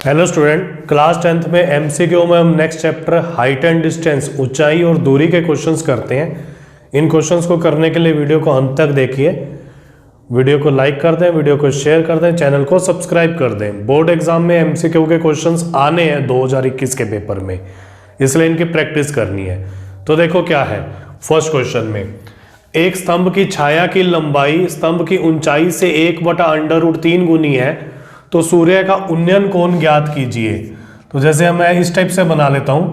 Hello student, class 10th में MCQ में हम next chapter height and distance, ऊंचाई और दूरी के क्वेश्चंस करते हैं। इन क्वेश्चंस को करने के लिए वीडियो को अंत तक देखिए। वीडियो को लाइक कर दें, वीडियो को शेयर कर दें, चैनल को सब्सक्राइब कर दें। बोर्ड एग्जाम में एमसीक्यू के क्वेश्चंस आने हैं 2021 के पेपर में, इसलिए इनकी प्रैक्टिस करनी है। तो देखो क्या है फर्स्ट क्वेश्चन में, एक स्तंभ की छाया की लंबाई स्तंभ की ऊंचाई से 1/√3 गुनी है, तो सूर्य का उन्नयन कोण ज्ञात कीजिए। तो जैसे मैं इस टाइप से बना लेता हूं,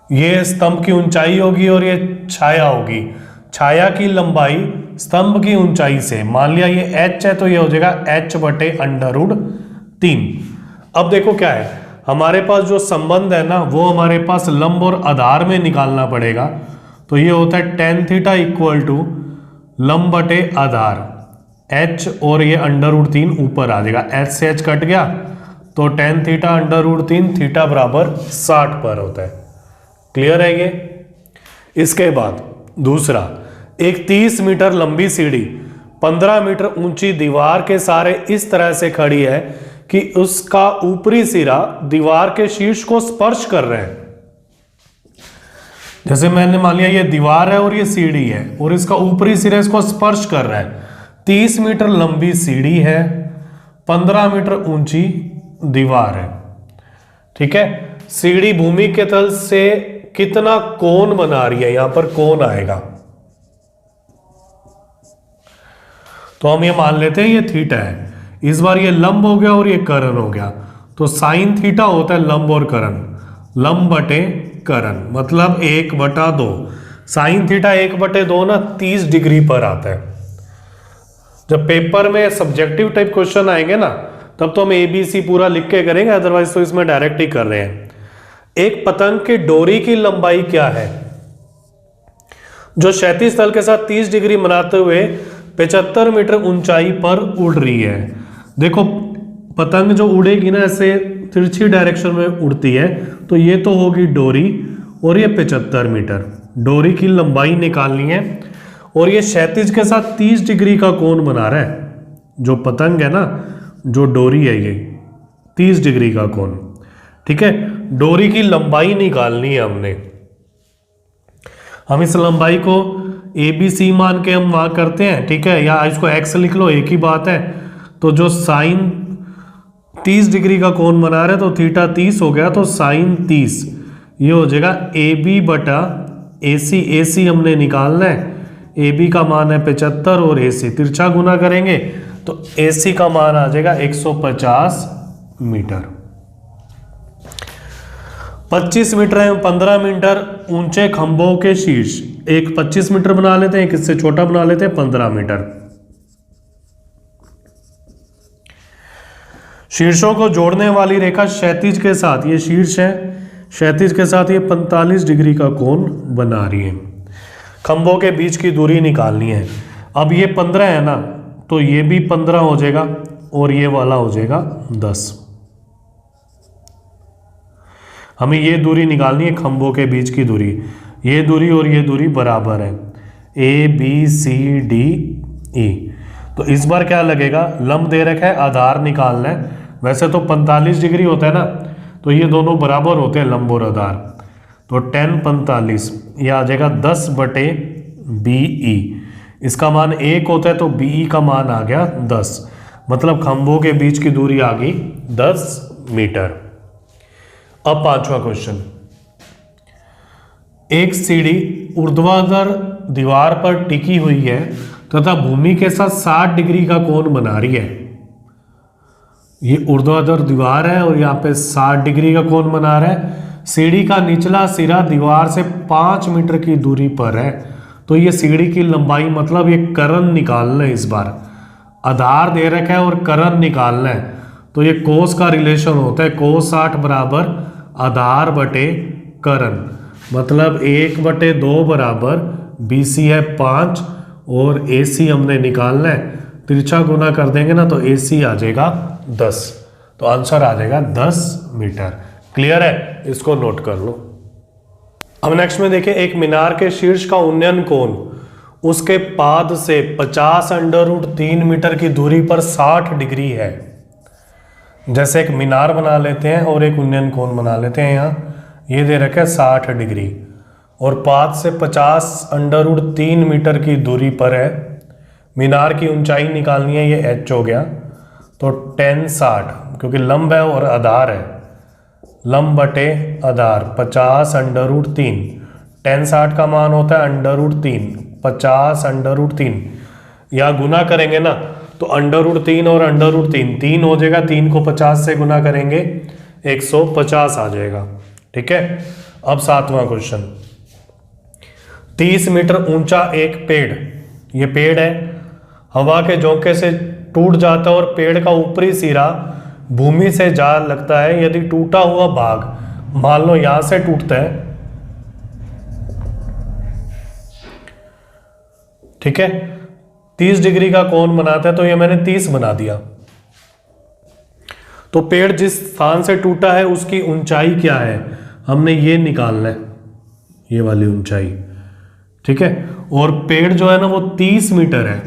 ये स्तंभ की ऊंचाई होगी और ये छाया होगी। छाया की लंबाई स्तंभ की ऊंचाई से, मान लिया ये h है तो ये हो जाएगा h/√3। अब देखो क्या है, हमारे पास जो संबंध है ना वो हमारे पास लंब और आधार में निकालना पड़ेगा। तो ये होता है tan थीटा इक्वल टू लंब बटे आधार, h और ये √3 ऊपर आ जाएगा, h से h कट गया तो tan थीटा √3 थीटा बराबर 60 पर होता है। क्लियर है ये। इसके बाद दूसरा, एक 30 मीटर लंबी सीढ़ी 15 मीटर ऊंची दीवार के सहारे इस तरह से खड़ी है कि उसका ऊपरी सिरा दीवार के शीर्ष को स्पर्श कर रहे हैं। जैसे मैंने मान लिया ये दीवार है और ये सीढ़ी है और इसका ऊपरी सिरा इसको स्पर्श कर रहा है। 30 मीटर लंबी सीढ़ी है, 15 मीटर ऊंची दीवार है। ठीक है, सीढ़ी भूमि के तल से कितना कोण बना रही है, यहां पर कोण आएगा। तो हम ये मान लेते हैं ये थीटा है, इस बार ये लंब हो गया और ये करण हो गया। तो साइन थीटा होता है लंब और करण, लंब बटे करण मतलब 1/2। साइन थीटा 1/2 ना 30 डिग्री पर आता है। जब पेपर में सब्जेक्टिव टाइप क्वेश्चन आएंगे ना तब तो हम ABC पूरा लिख के करेंगे, अदरवाइज तो इसमें डायरेक्ट ही कर रहे हैं। एक पतंग की डोरी की लंबाई क्या है जो क्षैतिज तल के साथ 30 डिग्री बनाते हुए 75 मीटर ऊंचाई पर उड़ रही है। देखो पतंग जो उड़ेगी ना ऐसे तिरछी डायरेक्शन में उड़ती है, तो ये तो होगी डोरी और ये 75 मीटर। डोरी की लंबाई निकालनी है और ये क्षैतिज के साथ 30 डिग्री का कोण बना रहा है। जो पतंग है ना, जो डोरी है ये 30 डिग्री का कोण। ठीक है, डोरी की लंबाई निकालनी है हमने। हम इस लंबाई को ABC मान के हम वहां करते हैं, ठीक है, या इसको x लिख लो, एक ही बात है। तो जो साइन 30 डिग्री का कोण बना रहे तो थीटा 30 हो गया, तो साइन 30 ये हो जाएगा AB/AC। AC हमने निकालना है, AB का मान है 75 और AC तिरछा गुना करेंगे तो AC का मान आ जाएगा 150 मीटर। 25 मीटर एवं 15 मीटर ऊंचे खंभों के शीर्ष, एक 25 मीटर बना लेते हैं, एक इससे छोटा बना लेते हैं 15 मीटर। शीर्षों को जोड़ने वाली रेखा क्षैतिज के साथ, ये शीर्ष है, क्षैतिज के साथ ये 45 डिग्री का कोण बना रही है। खंभों के बीच की दूरी निकालनी है। अब ये 15 है ना, तो ये भी 15 हो जाएगा और ये वाला हो जाएगा 10। हमें ये दूरी निकालनी है, खंभों के बीच की दूरी। ये दूरी और ये दूरी बराबर है ABCDE। तो इस बार क्या लगेगा, लंब दे रखा है, आधार निकालना है। वैसे तो 45 डिग्री होता है ना, तो ये दोनों बराबर होते हैं लंब और आधार। तो tan 45 ये आ जाएगा 10/BE। इसका मान 1 होता है तो BE का मान आ गया 10, मतलब खंभों के बीच की दूरी आ गई 10 मीटर। अब पांचवा क्वेश्चन, एक सीढ़ी ऊर्ध्वाधर दीवार पर टिकी हुई है तथा भूमि के साथ 60 डिग्री का कोण बना रही है। ये ऊर्ध्वाधर दीवार है और यहाँ पे 60 डिग्री का कोण बना रहा है। सीढ़ी का निचला सिरा दीवार से 5 मीटर की दूरी पर है। तो ये सीढ़ी की लंबाई मतलब ये करण निकालना है। इस बार आधार दे रखा है और करण निकालना है, तो ये कोस का रिलेशन होता है, कोस 60 बराबर आधार बटे करण, मतलब 1/2 बराबर BC है 5 और AC हमने निकालना है। तिरछा गुना कर देंगे ना तो AC आ जाएगा 10, तो आंसर आ जाएगा 10 मीटर। क्लियर है, इसको नोट कर लो। अब नेक्स्ट में देखिए, एक मीनार के शीर्ष का उन्नयन कोण उसके पाद से 50 √3 मीटर की दूरी पर 60 डिग्री है। जैसे एक मीनार बना लेते हैं और एक उन्नयन कोण बना लेते हैं। यहाँ ये दे रखा है 60 डिग्री और पाथ से 50√3 मीटर की दूरी पर है। मीनार की ऊंचाई निकालनी है, ये h हो गया। तो 1060 क्योंकि लंब है और आधार है, लंब बटे आधार 50√3। 1060 का मान होता है √3, 50√3। यहाँ गुना करेंगे ना तो √3 और √3 3 हो जाएगा, 3 को 50 से गुना करेंगे 150 आ जाएगा। ठीक है। अब 7वां क्वेश्चन, 30 मीटर ऊंचा एक पेड़, ये पेड़ है, हवा के झोंके से टूट जाता है और पेड़ का ऊपरी सिरा भूमि से जा लगता है। यदि टूटा हुआ भाग मान लो यहां से टूटता है, ठीक है, 30 डिग्री का कोण बनाता है, तो ये मैंने 30 बना दिया। तो पेड़ जिस स्थान से टूटा है उसकी ऊंचाई क्या है, हमने ये निकालना है, ये वाली ऊंचाई। ठीक है। और पेड़ जो है ना वो 30 मीटर है।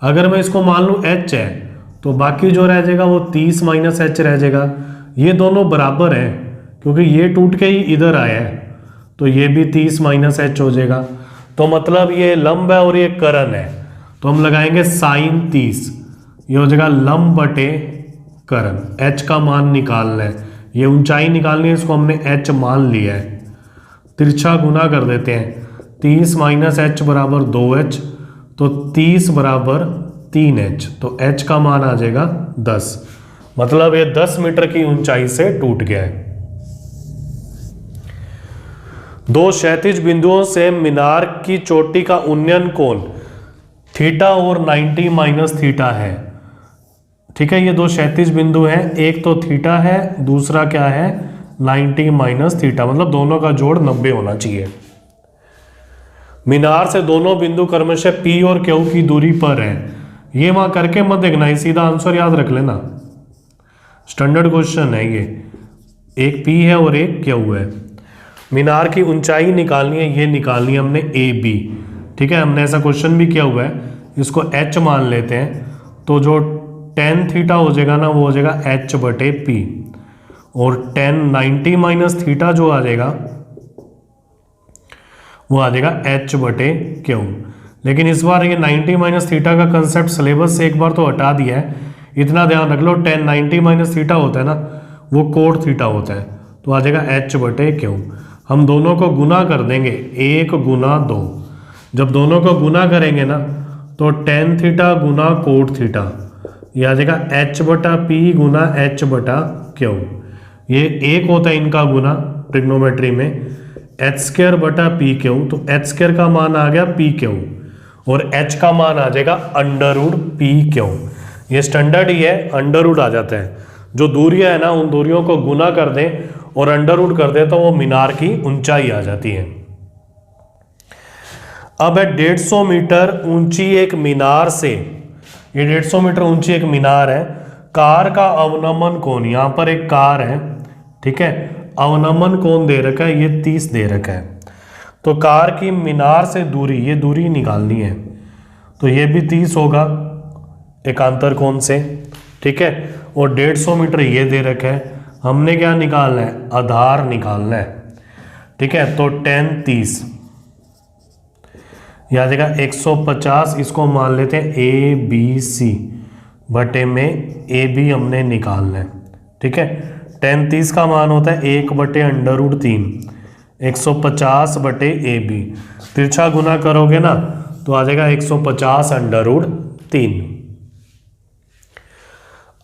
अगर मैं इसको मान लूं h है तो बाकी जो रह जाएगा वो 30 माइनस h रह जाएगा। ये दोनों बराबर हैं क्योंकि ये टूट के ही इधर आया है, तो ये भी 30 माइनस h हो जाएगा। तो मतलब ये लंब है और ये करण है, तो हम लगाएंगे साइन 30। ये हो जाएगा लंब बटे करण। h का मान निकालना है, ये ऊंचाई निकालनी है, इसको हमने h मान लिया है। तिरछा गुना कर देते हैं, 30 माइनस h बराबर 2h, तो 30 बराबर 3h, तो h का मान आ जाएगा 10। मतलब ये 10 मीटर की ऊंचाई से टूट गया है। दो क्षैतिज बिंदुओं से मीनार की चोटी का उन्नयन कोण थीटा और 90 माइनस थीटा है। ठीक है, ये दो क्षैतिज बिंदु हैं, एक तो थीटा है, दूसरा क्या है 90 माइनस थीटा, मतलब दोनों का जोड़ 90 होना चाहिए। मीनार से दोनों बिंदु क्रमशः P और Q की दूरी पर है। ये वहां करके मत देखना, सीधा आंसर याद रख लेना, स्टैंडर्ड क्वेश्चन है ये। एक P है और एक Q है। मीनार की ऊंचाई निकालनी है, ये निकालनी है हमने AB। ठीक है, हमने ऐसा क्वेश्चन भी किया हुआ है, इसको h मान लेते हैं, तो जो tan थीटा हो जाएगा ना वो हो जाएगा h बटे P, और tan 90 माइनस थीटा जो आ जाएगा वो आ जाएगा h बटे Q। लेकिन इस बार ये 90 माइनस थीटा का कंसेप्ट सिलेबस से एक बार तो हटा दिया है, इतना ध्यान रख लो, tan 90 माइनस थीटा होता है ना वो कोट थीटा होता है, तो आ जाएगा h बटे Q। हम दोनों को गुना कर देंगे, 1 गुना 2, जब दोनों को गुना करेंगे ना तो tan थीटा गुना कोट थीटा, ये आ जाएगा h बटा P गुना h बटा Q। ये एक होता है इनका गुना ट्रिग्नोमेट्री में, h² बटा PQ, तो h² का मान आ गया PQ और h का मान आ जाएगा √PQ। ये स्टैंडर्ड ही है, अंडर आ जाता है। जो दूरियां है ना उन दूरियों को गुना कर दें और अंडर कर दें तो वो मीनार की ऊंचाई आ जाती है। अब है 150 मीटर ऊंची एक मीनार से, ये 150 मीटर ऊंची एक मीनार है, कार का अवनमन कोण, यहां पर एक कार है, ठीक है, अवनमन कोण दे रखा है, ये 30 दे रखा है। तो कार की मीनार से दूरी, ये दूरी निकालनी है, तो ये भी 30 होगा एकांतर कोण से, ठीक है, और 150 मीटर ये दे रखा है। हमने क्या निकालना है, आधार निकालना है, ठीक है, तो tan 30 यह आ जाएगा 150, इसको मान लेते हैं ABC बटे में AB हमने निकालना है, ठीक है। tan 30 का मान होता है 1 बटे √3, 150 बटे AB, तिरछा गुना करोगे ना तो आ जाएगा 150 √3।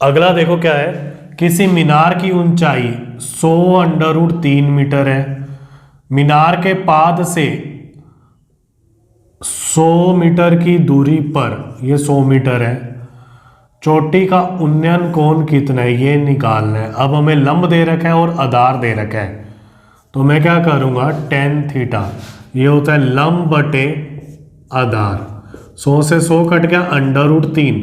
अगला देखो क्या है, किसी मीनार की ऊंचाई 100 √3 मीटर है, मीनार के पाद से 100 मीटर की दूरी पर, ये 100 मीटर है, चोटी का उन्नयन कोण कितना है ये निकालना है। अब हमें लंब दे रखा है और आधार दे रखा है, तो मैं क्या करूंगा tan थीटा, ये होता है लंब बटे आधार, 100 से 100 कट गया √3,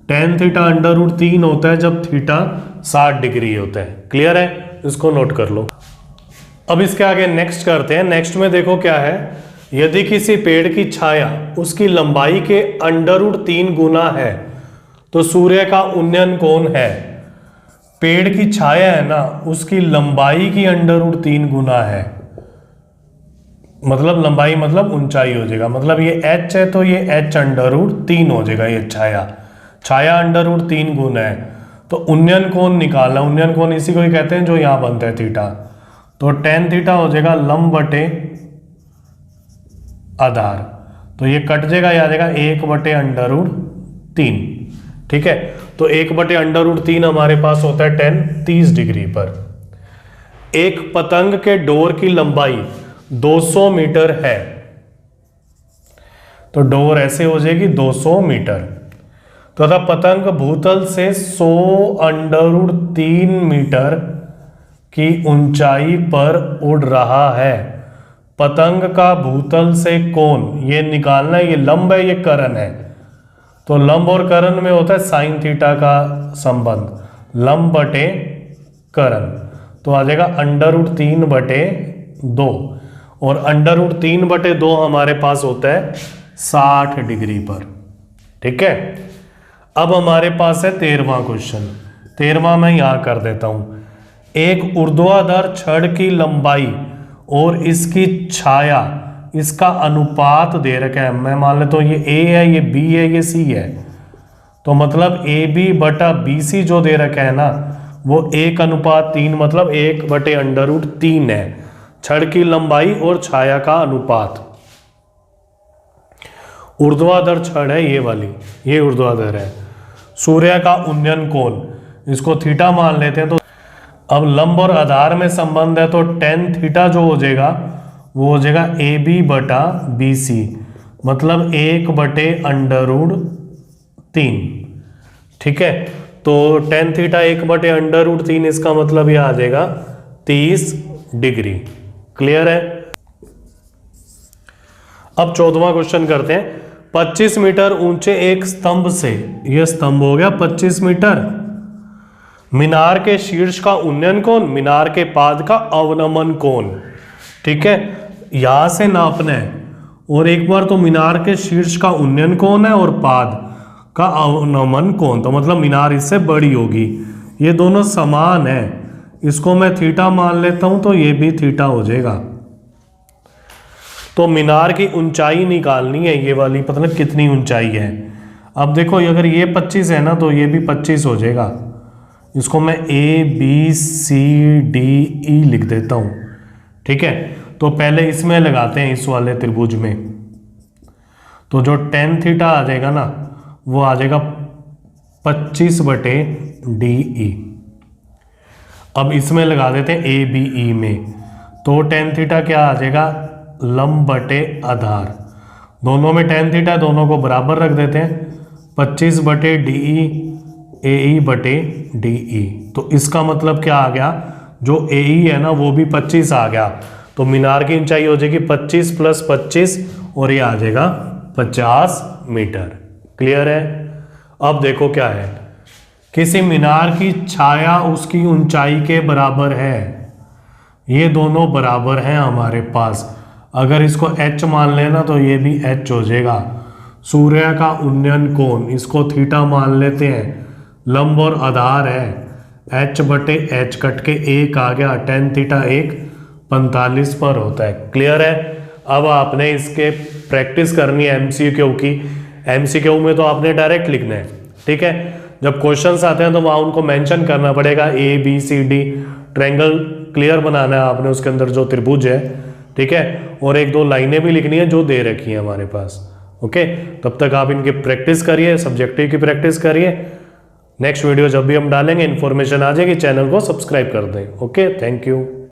tan थीटा √3 होता है जब थीटा 60 डिग्री होता है। क्लियर है, इसको नोट कर लो। अब इसके आगे नेक्स्ट करते हैं। नेक्स्ट में देखो क्या है, यदि किसी पेड़ की छाया उसकी लंबाई के √3 गुना है तो सूर्य का उन्नयन कोण है। पेड़ की छाया है ना उसकी लंबाई की √3 गुना है, मतलब लंबाई मतलब ऊंचाई हो जाएगा, मतलब ये h है तो ये h √3 हो जाएगा, ये छाया √3 गुना है। तो उन्नयन कोण निकालना, उन्नयन कोण इसी को ही कहते हैं जो यहां बनता है थीटा, तो tan थीटा हो जाएगा लंब बटे आधार, तो ये कट जाएगा, ये आ जाएगा 1/√3। ठीक है, तो 1/√3 हमारे पास होता है tan 30 डिग्री पर। एक पतंग के डोर की लंबाई 200 मीटर है, तो डोर ऐसे हो जाएगी 200 मीटर, तथा पतंग भूतल से 100√3 मीटर की ऊंचाई पर उड़ रहा है। पतंग का भूतल से कोण ये निकालना है, ये लंब है ये करण है, तो लंब और करण में होता है साइन थीटा का संबंध, लंब बटे करण, तो आ जाएगा √3/2, और √3/2 हमारे पास होता है 60 डिग्री पर। ठीक है, अब हमारे पास है 13वां क्वेश्चन। 13वां मैं यहां कर देता हूं। एक ऊर्ध्वाधर छड़ की लंबाई और इसकी छाया, इसका अनुपात दे रखा है, मैं मान लेता हूं ये A है, ये B है, ये C है, तो मतलब AB/BC जो दे रखा है ना वो 1:3, मतलब 1/√3 है, छड़ की लंबाई और छाया का अनुपात। ऊर्ध्वाधर छड़ है ये वाली, ये ऊर्ध्वाधर है। सूर्य का उन्नयन कोण इसको थीटा मान लेते हैं, तो अब लंब और आधार में संबंध है, तो tan थीटा जो हो जाएगा वो हो जाएगा AB/BC, मतलब 1/√3। ठीक है, तो tan थीटा 1/√3, इसका मतलब ये आ जाएगा 30 डिग्री। क्लियर है। अब 14वां क्वेश्चन करते हैं। 25 मीटर ऊंचे एक स्तंभ से, यह स्तंभ हो गया 25 मीटर, मीनार के शीर्ष का उन्नयन कोण, मीनार के पाद का अवनमन कोण। ठीक है, यहां से नापना है, और एक बार तो मीनार के शीर्ष का उन्नयन कोण है और पाद का अवनमन कोण, तो मतलब मीनार इससे बड़ी होगी, ये दोनों समान है, इसको मैं थीटा मान लेता हूं, तो ये भी थीटा हो जाएगा। तो मीनार की ऊंचाई निकालनी है, ये वाली पता नहीं कितनी ऊंचाई है। अब देखो अगर ये 25 है ना तो ये भी 25 हो जाएगा, इसको मैं ABCDE लिख देता हूं। ठीक है, तो पहले इसमें लगाते हैं, इस वाले त्रिभुज में, तो जो tan थीटा आ जाएगा ना वो आ जाएगा 25/DE। अब इसमें लगा देते हैं ABE में, तो tan थीटा क्या आ जाएगा, लंब बटे आधार, दोनों में tan थीटा दोनों को बराबर रख देते हैं, 25/DE AE/DE, तो इसका मतलब क्या आ गया, जो AE है ना वो भी 25 आ गया, तो मीनार की ऊंचाई हो जाएगी 25 + 25 और ये आ जाएगा 50 मीटर। क्लियर है। अब देखो क्या है, किसी मीनार की छाया उसकी ऊंचाई के बराबर है, ये दोनों बराबर हैं हमारे पास, अगर इसको h मान लेना तो ये भी h हो जाएगा। सूर्य का उन्नयन कोण इसको थीटा मान लेते हैं, लंब और आधार है, h/h कट के 1 आ गया, tan थीटा 1:45 पर होता है। क्लियर है। अब आपने इसके प्रैक्टिस करनी है MCQ की, MCQ में तो आपने डायरेक्ट लिखना है। ठीक है, जब क्वेश्चंस आते हैं तो वहां उनको मेंशन करना पड़ेगा, ABCD ट्रायंगल क्लियर बनाना है आपने, उसके अंदर जो त्रिभुज है। ठीक है, और 1-2 लाइनें भी लिखनी है जो दे रखी है हमारे पास। ओके, तब तक आप इनकी प्रैक्टिस करिए, सब्जेक्टिव की प्रैक्टिस करिए। नेक्स्ट वीडियो जब भी हम डालेंगे इन्फॉर्मेशन आ जाएगी, चैनल को सब्सक्राइब कर दें। Okay, thank you.